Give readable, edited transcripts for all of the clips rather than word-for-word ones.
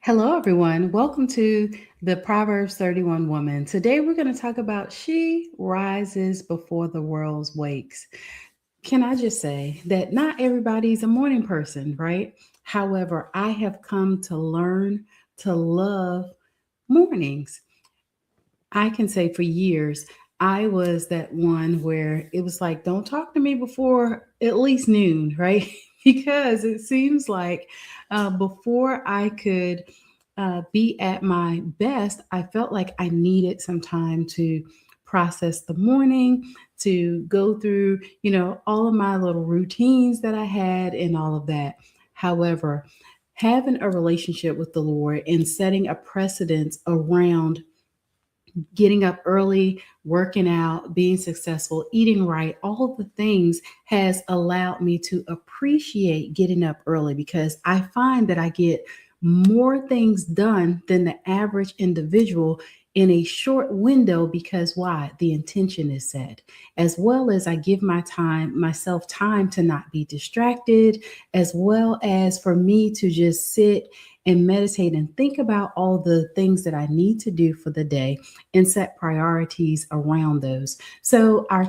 Hello, everyone. Welcome to the Proverbs 31 Woman. Today, we're going to talk about she rises before the world wakes. Can I just say that not everybody's a morning person, right? However, I have come to learn to love mornings. I can say for years, I was that one where it was like, don't talk to me before at least noon, right? Because it seems like before I could be at my best, I felt like I needed some time to process the morning, to go through, all of my little routines that I had and all of that. However, having a relationship with the Lord and setting a precedence around getting up early, working out, being successful, eating right, all of the things has allowed me to appreciate getting up early because I find that I get more things done than the average individual in a short window because why? The intention is set. As well as I give myself time to not be distracted, as well as for me to just sit and meditate and think about all the things that I need to do for the day and set priorities around those. So our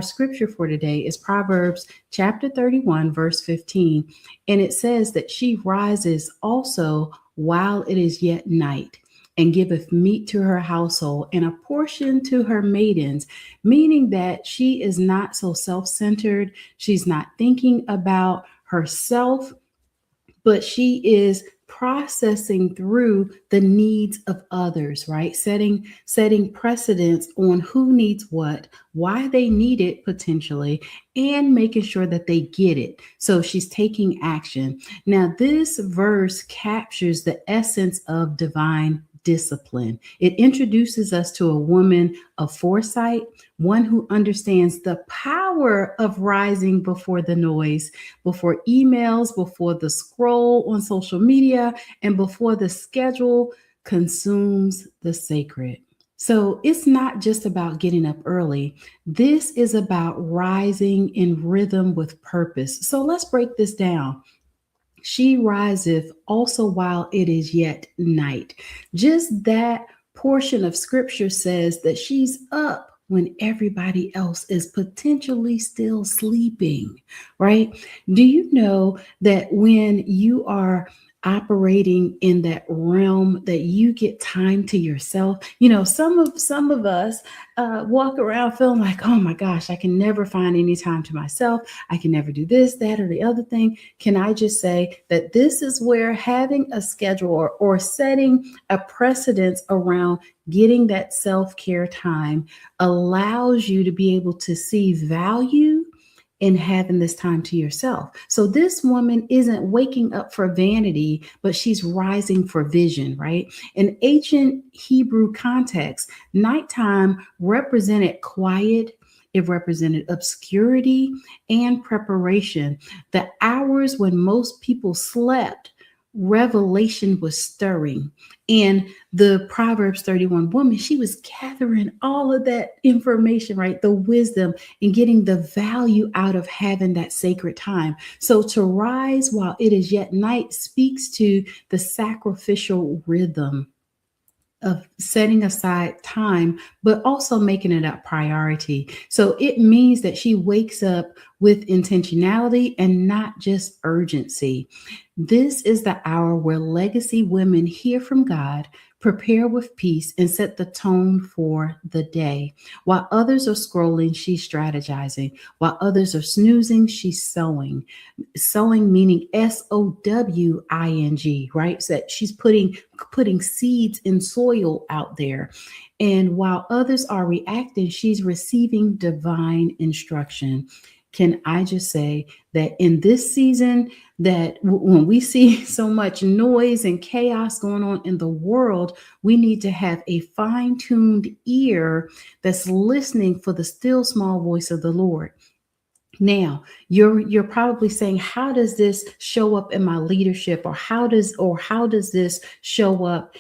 scripture for today is Proverbs chapter 31, verse 15. And it says that she rises also while it is yet night and giveth meat to her household and a portion to her maidens, meaning that she is not so self centered. She's not thinking about herself, but she is processing through the needs of others, right? Setting precedence on who needs what, why they need it potentially, and making sure that they get it. So she's taking action. Now this verse captures the essence of divine discipline. It introduces us to a woman of foresight, one who understands the power of rising before the noise, before emails, before the scroll on social media, and before the schedule consumes the sacred. So it's not just about getting up early. This is about rising in rhythm with purpose. So let's break this down. She riseth also while it is yet night. Just that portion of scripture says that she's up when everybody else is potentially still sleeping, right? Do you know that when you are operating in that realm that you get time to yourself? Some of us walk around feeling like, oh my gosh, I can never find any time to myself. I can never do this, that, or the other thing. Can I just say that this is where having a schedule or setting a precedence around getting that self care time allows you to be able to see value in having this time to yourself. So this woman isn't waking up for vanity, but she's rising for vision, right? In ancient Hebrew context, nighttime represented quiet, it represented obscurity and preparation. The hours when most people slept, revelation was stirring. And the Proverbs 31 woman, she was gathering all of that information, right? The wisdom and getting the value out of having that sacred time. So to rise while it is yet night speaks to the sacrificial rhythm of setting aside time, but also making it a priority. So it means that she wakes up with intentionality and not just urgency. This is the hour where legacy women hear from God, prepare with peace, and set the tone for the day. While others are scrolling, she's strategizing. While others are snoozing, she's sowing. Sowing meaning SOWING, right? So that she's putting seeds in soil out there. And while others are reacting, she's receiving divine instruction. Can I just say that in this season, that when we see so much noise and chaos going on in the world, we need to have a fine-tuned ear that's listening for the still small voice of the Lord. Now, you're probably saying, how does this show up in my leadership, or how does this show up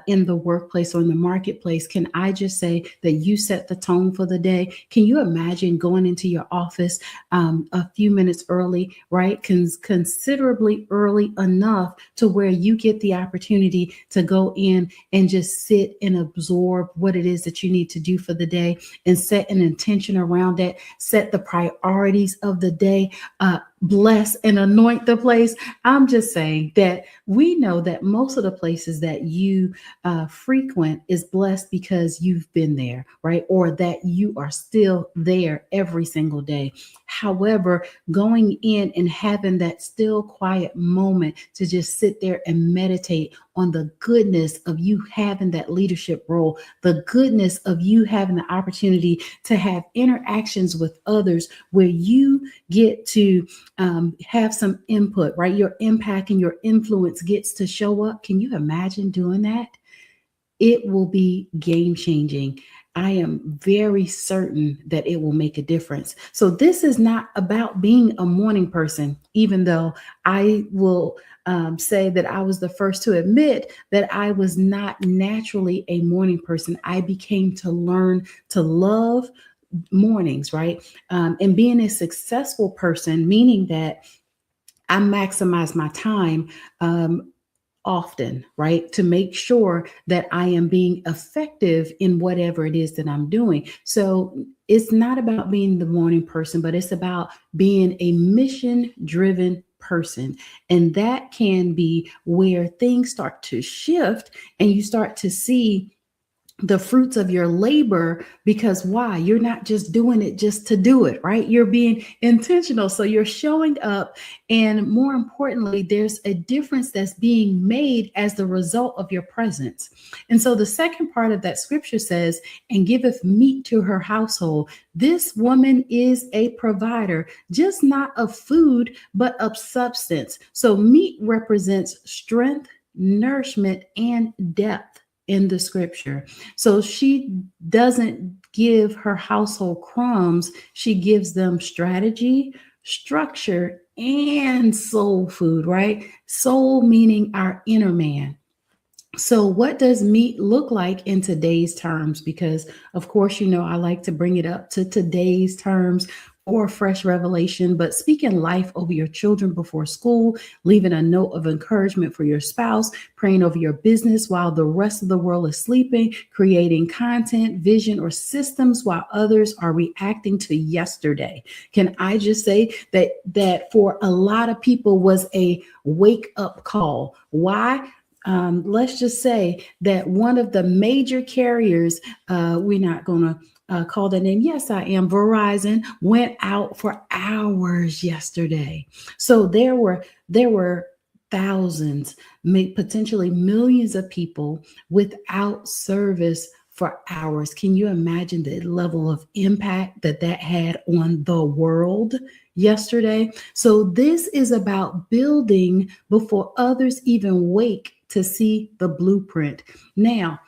in the workplace or in the marketplace? Can I just say that you set the tone for the day? Can you imagine going into your office a few minutes early, right? Considerably early enough to where you get the opportunity to go in and just sit and absorb what it is that you need to do for the day, and set an intention around it, set the priorities of the day, bless and anoint the place. I'm just saying that we know that most of the places that you frequent is blessed because you've been there, right? Or that you are still there every single day. However, going in and having that still quiet moment to just sit there and meditate on the goodness of you having that leadership role, the goodness of you having the opportunity to have interactions with others where you get to have some input, right? Your impact and your influence gets to show up. Can you imagine doing that? It will be game changing. I am very certain that it will make a difference. So, this is not about being a morning person, even though I will say that I was the first to admit that I was not naturally a morning person. I became to learn to love mornings, right? And being a successful person, meaning that I maximize my time often, right? To make sure that I am being effective in whatever it is that I'm doing. So it's not about being the morning person, but it's about being a mission driven person. And that can be where things start to shift and you start to see the fruits of your labor, because why? You're not just doing it just to do it, right? You're being intentional. So you're showing up, and more importantly, there's a difference that's being made as the result of your presence. And so the second part of that scripture says, and giveth meat to her household. This woman is a provider, just not of food, but of substance. So meat represents strength, nourishment, and depth in the scripture. So she doesn't give her household crumbs, she gives them strategy, structure, and soul food, right? Soul meaning our inner man. So, what does meat look like in today's terms? Because, of course, I like to bring it up to today's terms for fresh revelation, but speaking life over your children before school, leaving a note of encouragement for your spouse, praying over your business while the rest of the world is sleeping, creating content, vision, or systems while others are reacting to yesterday. Can I just say that for a lot of people was a wake up call? Why? Let's just say that one of the major carriers, we're not going to call the name. Yes, I am. Verizon went out for hours yesterday. So there were thousands, potentially millions of people without service for hours. Can you imagine the level of impact that had on the world yesterday? So this is about building before others even wake to see the blueprint. Now,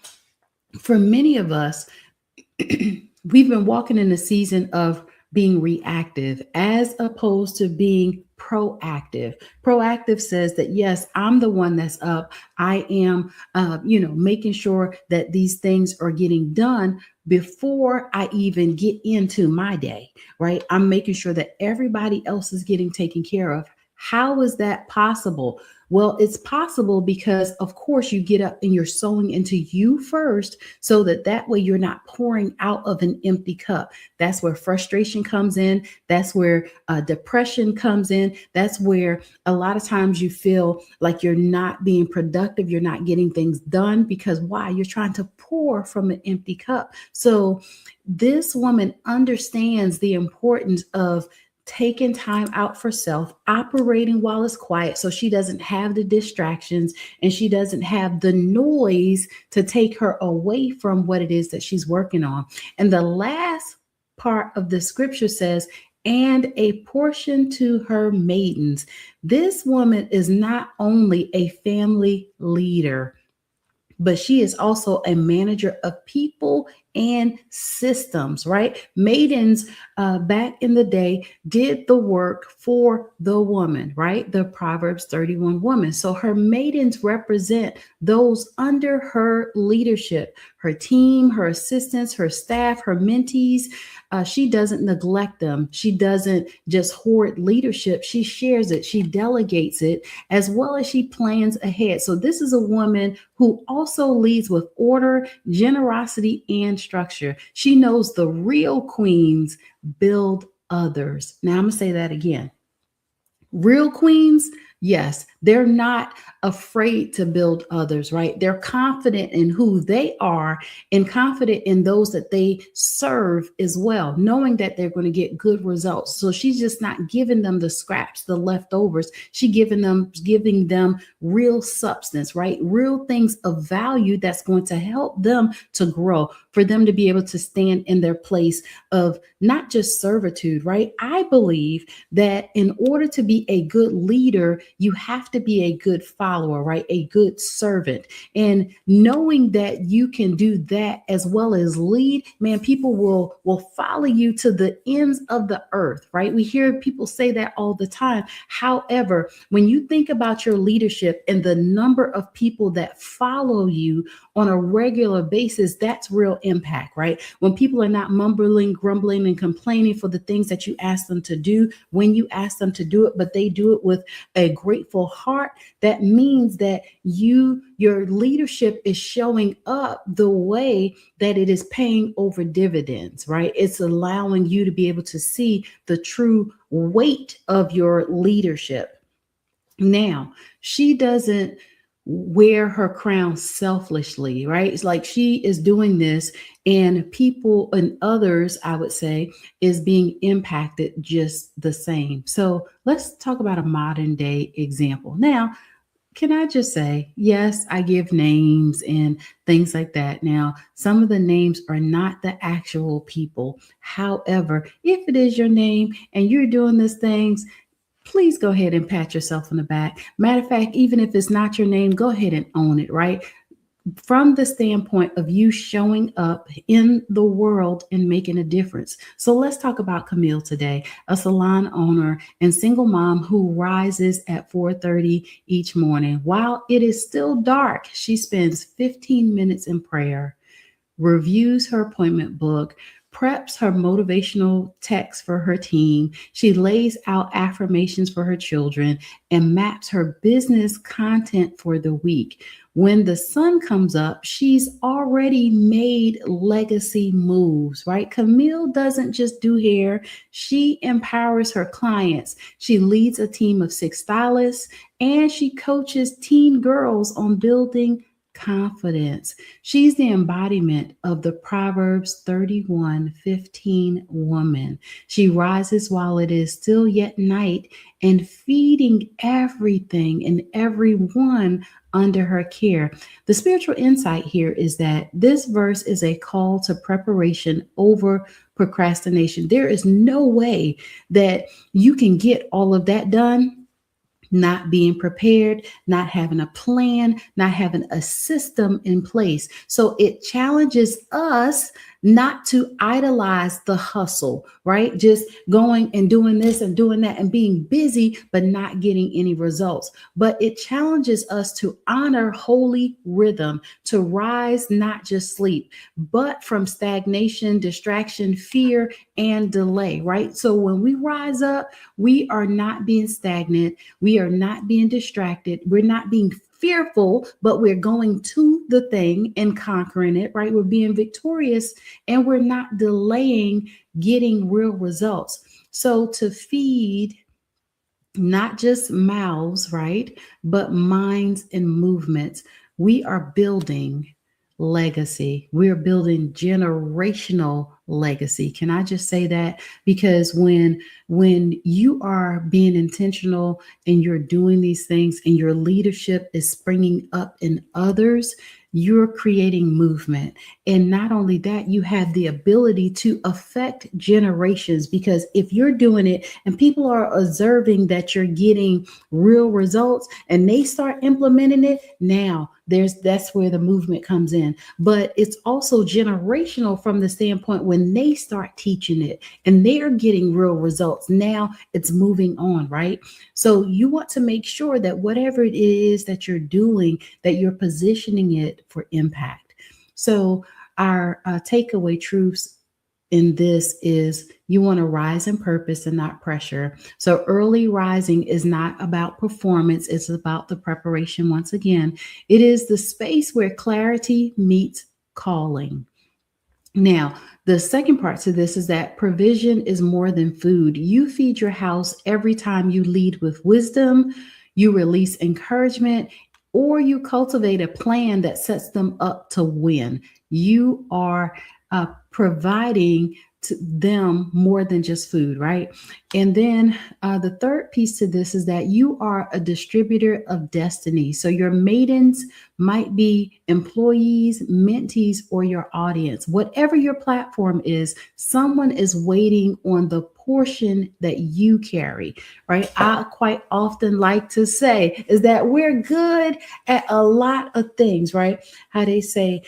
for many of us, we've been walking in a season of being reactive as opposed to being proactive. Proactive says that, yes, I'm the one that's up. I am, making sure that these things are getting done before I even get into my day, right? I'm making sure that everybody else is getting taken care of. How is that possible? Well, it's possible because, of course, you get up and you're sowing into you first, so that way you're not pouring out of an empty cup. That's where frustration comes in. That's where depression comes in. That's where a lot of times you feel like you're not being productive. You're not getting things done because why? You're trying to pour from an empty cup. So this woman understands the importance of taking time out for self, operating while it's quiet so she doesn't have the distractions and she doesn't have the noise to take her away from what it is that she's working on. And the last part of the scripture says, and a portion to her maidens. This woman is not only a family leader, but she is also a manager of people and systems, right? Maidens back in the day did the work for the woman, right? The Proverbs 31 woman. So her maidens represent those under her leadership, her team, her assistants, her staff, her mentees. She doesn't neglect them. She doesn't just hoard leadership. She shares it. She delegates it as well as she plans ahead. So this is a woman who also leads with order, generosity, and structure. She knows the real queens build others. Now I'm going to say that again. Real queens, yes, they're not afraid to build others, right? They're confident in who they are and confident in those that they serve as well, knowing that they're going to get good results. So she's just not giving them the scraps, the leftovers. She giving them real substance, right? Real things of value that's going to help them to grow, for them to be able to stand in their place of not just servitude, right? I believe that in order to be a good leader, you have to be a good follower, right? A good servant. And knowing that you can do that as well as lead, man, people will follow you to the ends of the earth, right? We hear people say that all the time. However, when you think about your leadership and the number of people that follow you on a regular basis, that's real impact, right? When people are not mumbling, grumbling, and complaining for the things that you ask them to do when you ask them to do it, but they do it with a grateful heart, that means that your leadership is showing up the way that it is paying over dividends, right? It's allowing you to be able to see the true weight of your leadership. Now, she doesn't wear her crown selfishly, right? It's like she is doing this, and people and others, I would say, is being impacted just the same. So let's talk about a modern day example. Now, can I just say, yes, I give names and things like that. Now, some of the names are not the actual people. However, if it is your name and you're doing these things, please go ahead and pat yourself on the back. Matter of fact, even if it's not your name, go ahead and own it, right? From the standpoint of you showing up in the world and making a difference. So let's talk about Camille today, a salon owner and single mom who rises at 4:30 each morning. While it is still dark, she spends 15 minutes in prayer, reviews her appointment book, preps her motivational text for her team. She lays out affirmations for her children and maps her business content for the week. When the sun comes up, she's already made legacy moves, right? Camille doesn't just do hair, she empowers her clients. She leads a team of 6 stylists and she coaches teen girls on building confidence. She's the embodiment of the Proverbs 31:15 woman. She rises while it is still yet night and feeding everything and everyone under her care. The spiritual insight here is that this verse is a call to preparation over procrastination. There is no way that you can get all of that done not being prepared, not having a plan, not having a system in place. So it challenges us not to idolize the hustle, right? Just going and doing this and doing that and being busy, but not getting any results. But it challenges us to honor holy rhythm, to rise, not just sleep, but from stagnation, distraction, fear, and delay, right? So when we rise up, we are not being stagnant. We are not being distracted. We're not being fearful, but we're going to the thing and conquering it, right? We're being victorious and we're not delaying getting real results. So to feed not just mouths, right, but minds and movements, we are building legacy. We're building generational legacy. Can I just say that? Because when you are being intentional and you're doing these things and your leadership is springing up in others, you're creating movement. And not only that, you have the ability to affect generations, because if you're doing it and people are observing that you're getting real results and they start implementing it, now That's where the movement comes in. But it's also generational from the standpoint when they start teaching it and they're getting real results. Now it's moving on, right? So you want to make sure that whatever it is that you're doing, that you're positioning it for impact. So our takeaway truths in this is you want to rise in purpose and not pressure. So early rising is not about performance, it's about the preparation. Once again, it is the space where clarity meets calling. Now, the second part to this is that provision is more than food. You feed your house every time you lead with wisdom, you release encouragement, or you cultivate a plan that sets them up to win. You are providing to them more than just food, right? And then the third piece to this is that you are a distributor of destiny. So your maidens might be employees, mentees, or your audience. Whatever your platform is, someone is waiting on the portion that you carry, right? I quite often like to say is that we're good at a lot of things, right? How they say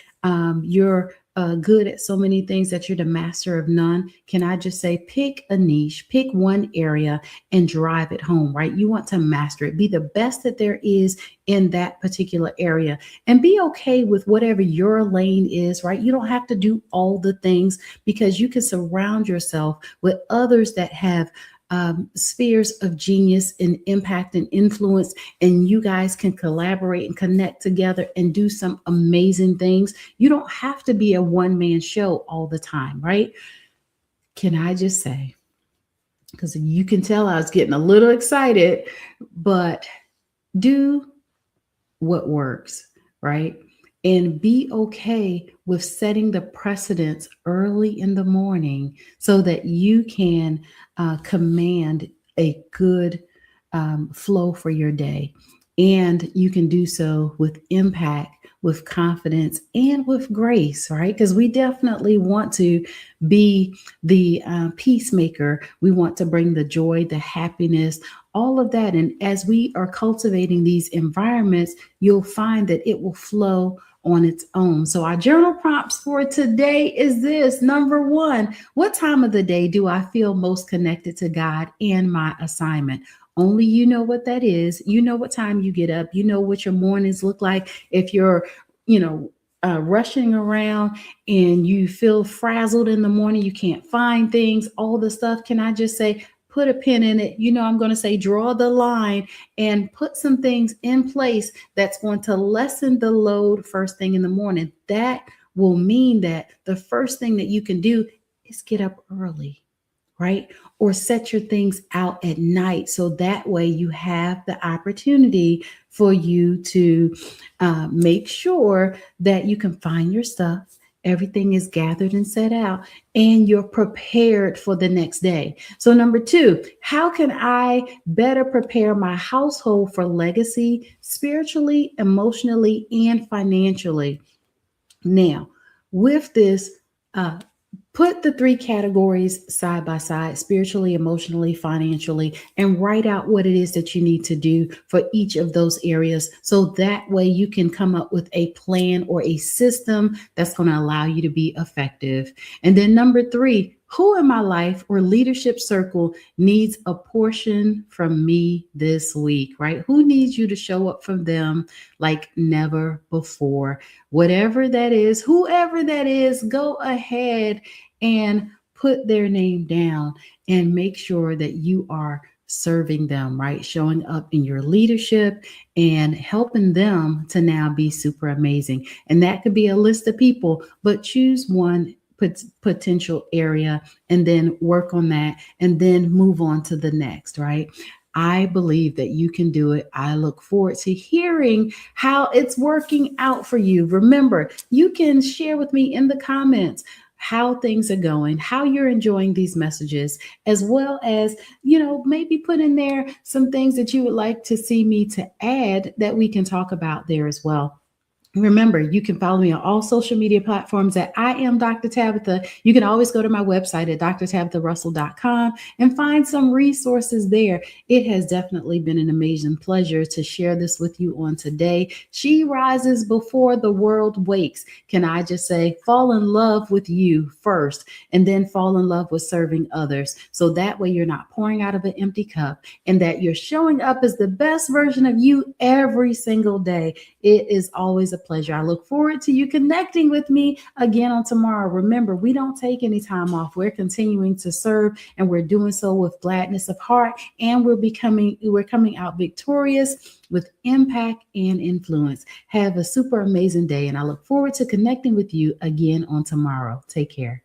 you're good at so many things that you're the master of none. Can I just say, pick a niche, pick one area and drive it home, right? You want to master it, be the best that there is in that particular area, and be okay with whatever your lane is, right? You don't have to do all the things because you can surround yourself with others that have spheres of genius and impact and influence, and you guys can collaborate and connect together and do some amazing things. You don't have to be a one-man show all the time, right? Can I just say, because you can tell I was getting a little excited, but do what works, right? And be okay with setting the precedence early in the morning so that you can command a good flow for your day. And you can do so with impact, with confidence, and with grace, right? Because we definitely want to be the peacemaker. We want to bring the joy, the happiness, all of that. And as we are cultivating these environments, you'll find that it will flow on its own. So, our journal prompts for today is this. Number one, what time of the day do I feel most connected to God and my assignment? Only you know what that is. You know what time you get up. You know what your mornings look like. If you're, you know, rushing around and you feel frazzled in the morning, you can't find things, all the stuff. Can I just say, put a pin in it? You know, I'm going to say, draw the line and put some things in place that's going to lessen the load first thing in the morning. That will mean that the first thing that you can do is get up early, right? Or set your things out at night. So that way you have the opportunity for you to make sure that you can find your stuff. Everything is gathered and set out, and you're prepared for the next day. So, number two, how can I better prepare my household for legacy spiritually, emotionally, and financially? Now, with this, uh, put the three categories side by side, spiritually, emotionally, financially, and write out what it is that you need to do for each of those areas. So that way you can come up with a plan or a system that's going to allow you to be effective. And then number three, who in my life or leadership circle needs a portion from me this week, right? Who needs you to show up for them like never before? Whatever that is, whoever that is, go ahead and put their name down and make sure that you are serving them, right? Showing up in your leadership and helping them to now be super amazing. And that could be a list of people, but choose one potential area and then work on that and then move on to the next, right? I believe that you can do it. I look forward to hearing how it's working out for you. Remember, you can share with me in the comments how things are going, how you're enjoying these messages, as well as, you know, maybe put in there some things that you would like to see me to add that we can talk about there as well. Remember, you can follow me on all social media platforms at I am Dr. Tabitha. You can always go to my website at drtabitharussell.com and find some resources there. It has definitely been an amazing pleasure to share this with you on today. She rises before the world wakes. Can I just say, fall in love with you first and then fall in love with serving others. So that way you're not pouring out of an empty cup and that you're showing up as the best version of you every single day. It is always a pleasure. I look forward to you connecting with me again on tomorrow. Remember, we don't take any time off. We're continuing to serve and we're doing so with gladness of heart, and we're coming out victorious with impact and influence. Have a super amazing day, and I look forward to connecting with you again on tomorrow. Take care.